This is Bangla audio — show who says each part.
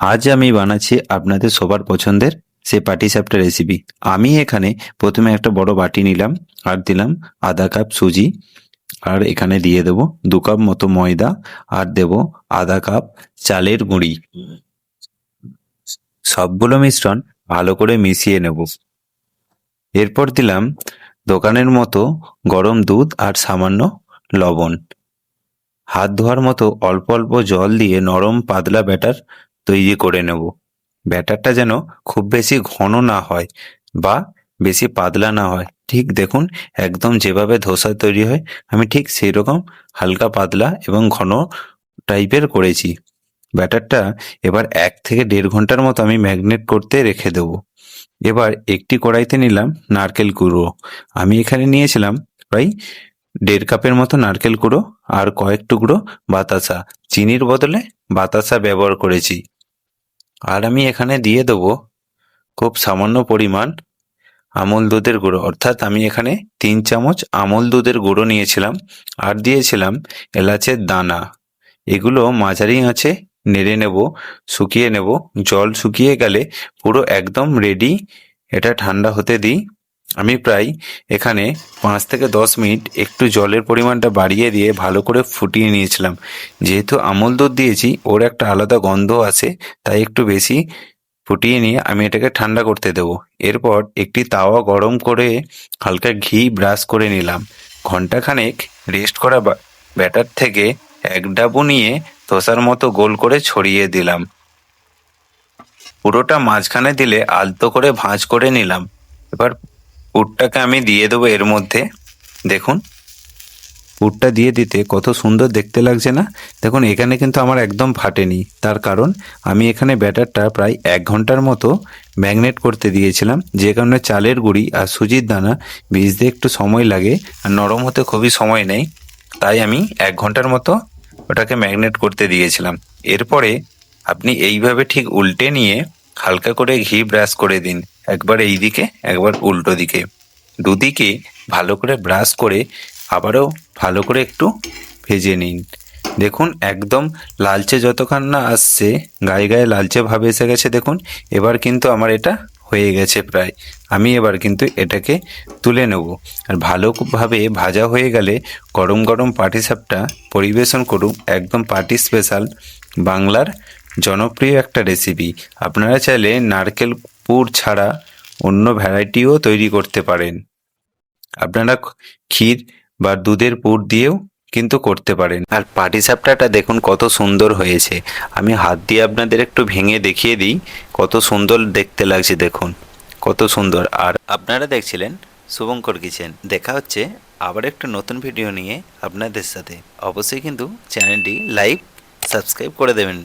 Speaker 1: আজ আমি বানাচ্ছি আপনাদের সবার পছন্দের সেই পাটিসাপটা রেসিপি। আমি এখানে প্রথমে একটা বড় বাটি নিলাম, আর দিলাম আধা কাপ সুজি, আর এখানে দিয়ে দেবো 2 কাপ মতো ময়দা, আর দেব আধা কাপ চালের গুঁড়ি। সবগুলো মিশ্রণ ভালো করে মিশিয়ে নেব। এরপর দিলাম দোকানের মতো গরম দুধ আর সামান্য লবণ। হাত ধোয়ার মতো অল্প অল্প জল দিয়ে নরম পাতলা ব্যাটার তৈরি করে নেব। ব্যাটারটা যেন খুব বেশি ঘন না হয় বা বেশি পাতলা না হয়, ঠিক দেখুন একদম যেভাবে ধোসা তৈরি হয় আমি ঠিক সেই রকম হালকা পাতলা এবং ঘন টাইপের করেছি। ব্যাটারটা এবার 1 থেকে 1.5 ঘন্টার মতো আমি ম্যাগনেট করতে রেখে দেবো। এবার একটি কড়াইতে নিলাম নারকেল কুড়ো। আমি এখানে নিয়েছিলাম প্রায় 1.5 কাপের মতো নারকেল কুড়ো, আর কয়েক টুকরো বাতাসা। চিনির বদলে বাতাসা ব্যবহার করেছি। আর আমি এখানে দিয়ে দেবো খুব সামান্য পরিমাণ আমল দুধের গুঁড়ো, অর্থাৎ আমি এখানে 3 চামচ আমল দুধের গুঁড়ো নিয়েছিলাম। আর দিয়েছিলাম এলাচের দানা। এগুলো মাঝারি আঁচে নেড়ে নেব, শুকিয়ে নেব। জল শুকিয়ে গেলে পুরো একদম রেডি। এটা ঠান্ডা হতে দিই। আমি প্রায় এখানে 5 থেকে 10 মিনিট একটু জলের পরিমাণটা বাড়িয়ে দিয়ে ভালো করে ফুটিয়ে নিয়েছিলাম। যেহেতু আমল দুধ দিয়েছি, ওর একটা আলাদা গন্ধ আছে, তাই একটু বেশি ফুটিয়ে নিয়ে আমি এটাকে ঠান্ডা করতে দেবো। এরপর একটি তাওয়া গরম করে হালকা ঘি ব্রাশ করে নিলাম। ঘন্টাখানেক রেস্ট করা ব্যাটার থেকে এক ডাবু নিয়ে ধোসার মতো গোল করে ছড়িয়ে দিলাম। পুরোটা মাঝখানে দিলে আলতো করে ভাঁজ করে নিলাম। এবার পুরটাকে আমি দিয়ে দেবো এর মধ্যে। দেখুন পুরটা দিয়ে দিতে কত সুন্দর দেখতে লাগছে না? দেখুন এখানে কিন্তু আমার একদম ফাটেনি, তার কারণ আমি এখানে ব্যাটারটা প্রায় 1 ঘন্টার মতো ম্যাগনেট করতে দিয়েছিলাম, যে কারণে চালের গুঁড়ি আর সুজির দানা ভিজতে একটু সময় লাগে আর নরম হতে খুবই সময় নেই। তাই আমি 1 ঘন্টার মতো ওটাকে ম্যাগনেট করতে দিয়েছিলাম। এরপরে আপনি এইভাবে ঠিক উল্টে নিয়ে হালকা করে ঘি ব্রাশ করে দিন, একবার এই দিকে একবার উল্টো দিকে। দুদিকে ভালো করে ব্রাশ করে আবারও ভালো করে একটু ভেজে নিন। দেখুন একদম লালচে যতক্ষণ না আসছে, গায়ে গায়ে লালচে ভাব এসে গেছে দেখুন। এবার কিন্তু আমার এটা হয়ে গেছে প্রায়। আমি এবার কিন্তু এটাকে তুলে নেব। আর ভালোভাবে ভাজা হয়ে গেলে গরম গরম পাটিসাপটা পরিবেশন করুন। একদম পার্টি স্পেশাল বাংলার জনপ্রিয় একটা রেসিপি। আপনারা চাইলে নারকেল পুর ছাড়া অন্য ভ্যারাইটিও তৈরি করতে পারেন। আপনারা ক্ষীর বা দুধের পুর দিয়েও কিন্তু করতে পারেন। আর পাটিসাপটাটা দেখুন কত সুন্দর হয়েছে। আমি হাত দিয়ে আপনাদের একটু ভেঙে দেখিয়ে দিই কত সুন্দর দেখতে লাগছে। দেখুন কত সুন্দর। আর আপনারা দেখছিলেন শুভঙ্কর কিচেন। দেখা হচ্ছে আবার একটা নতুন ভিডিও নিয়ে আপনাদের সাথে। অবশ্যই কিন্তু চ্যানেলটি লাইক সাবস্ক্রাইব করে দেবেন।